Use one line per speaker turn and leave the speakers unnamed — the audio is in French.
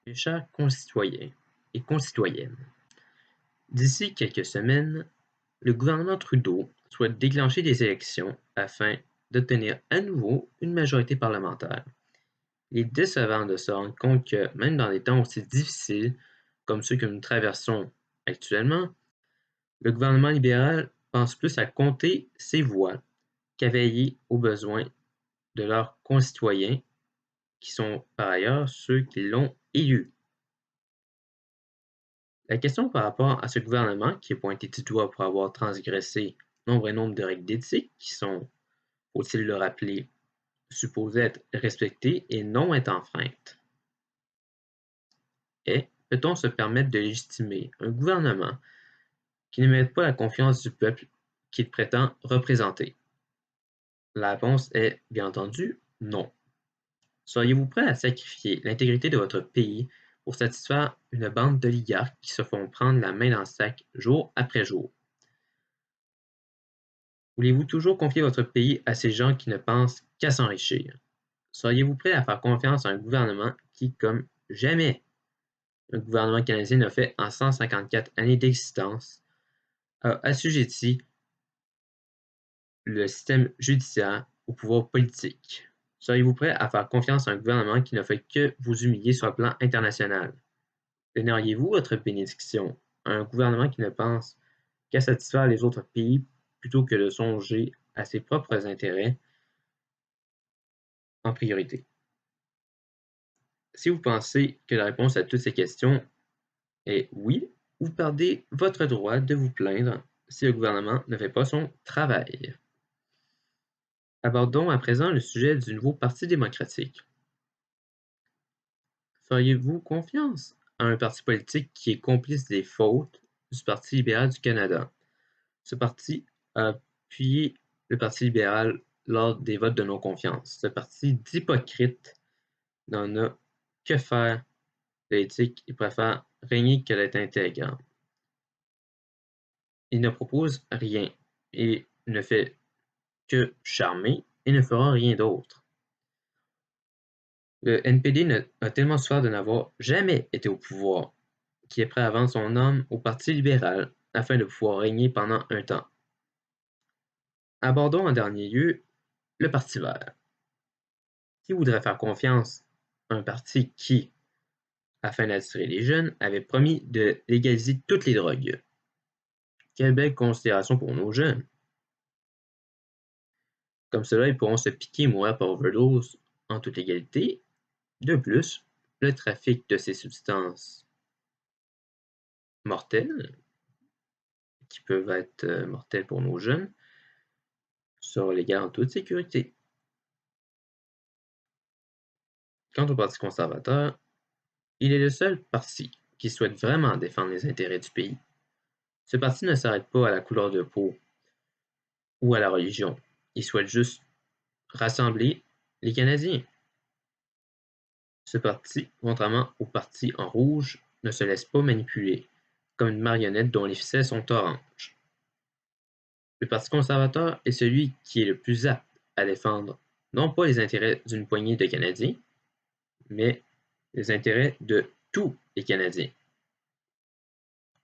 Mes chers concitoyens et concitoyennes, d'ici quelques semaines, le gouvernement Trudeau souhaite déclencher des élections afin d'obtenir à nouveau une majorité parlementaire. Il est décevant de se rendre compte que même dans des temps aussi difficiles comme ceux que nous traversons actuellement, le gouvernement libéral pense plus à compter ses voix qu'à veiller aux besoins de leurs concitoyens, qui sont par ailleurs ceux qui l'ont élu. La question par rapport à ce gouvernement, qui est pointé du doigt pour avoir transgressé nombre et nombre de règles d'éthique qui sont, faut-il le rappeler, supposées être respectées et non être enfreintes, est: peut-on se permettre de légitimer un gouvernement qui ne mérite pas la confiance du peuple qu'il prétend représenter? La réponse est, bien entendu, non. Seriez-vous prêt à sacrifier l'intégrité de votre pays pour satisfaire une bande d'oligarques qui se font prendre la main dans le sac jour après jour? Voulez-vous toujours confier votre pays à ces gens qui ne pensent qu'à s'enrichir? Seriez-vous prêt à faire confiance à un gouvernement qui, comme jamais un gouvernement canadien n'a fait en 154 années d'existence, a assujetti le système judiciaire au pouvoir politique? Seriez-vous prêt à faire confiance à un gouvernement qui ne fait que vous humilier sur le plan international? Donneriez-vous votre bénédiction à un gouvernement qui ne pense qu'à satisfaire les autres pays plutôt que de songer à ses propres intérêts en priorité? Si vous pensez que la réponse à toutes ces questions est oui, vous perdez votre droit de vous plaindre si le gouvernement ne fait pas son travail. Abordons à présent le sujet du nouveau Parti démocratique. Feriez-vous confiance à un parti politique qui est complice des fautes du Parti libéral du Canada? Ce parti a appuyé le Parti libéral lors des votes de non-confiance. Ce parti d'hypocrites n'en a que faire de l'éthique et préfère régner que d'être intégrant. Il ne propose rien et ne fait que charmer et ne fera rien d'autre. Le NPD a tellement souffert de n'avoir jamais été au pouvoir qu'il est prêt à vendre son âme au Parti libéral afin de pouvoir régner pendant un temps. Abordons en dernier lieu le Parti vert. Qui voudrait faire confiance à un parti qui, afin d'attirer les jeunes, avait promis de légaliser toutes les drogues? Quelle belle considération pour nos jeunes! Comme cela, ils pourront se piquer et mourir par overdose en toute égalité. De plus, le trafic de ces substances mortelles, qui peuvent être mortelles pour nos jeunes, sera légal en toute sécurité. Quant au Parti conservateur, il est le seul parti qui souhaite vraiment défendre les intérêts du pays. Ce parti ne s'arrête pas à la couleur de peau ou à la religion. Il souhaite juste rassembler les Canadiens. Ce parti, contrairement au parti en rouge, ne se laisse pas manipuler, comme une marionnette dont les ficelles sont oranges. Le Parti conservateur est celui qui est le plus apte à défendre non pas les intérêts d'une poignée de Canadiens, mais les intérêts de tous les Canadiens.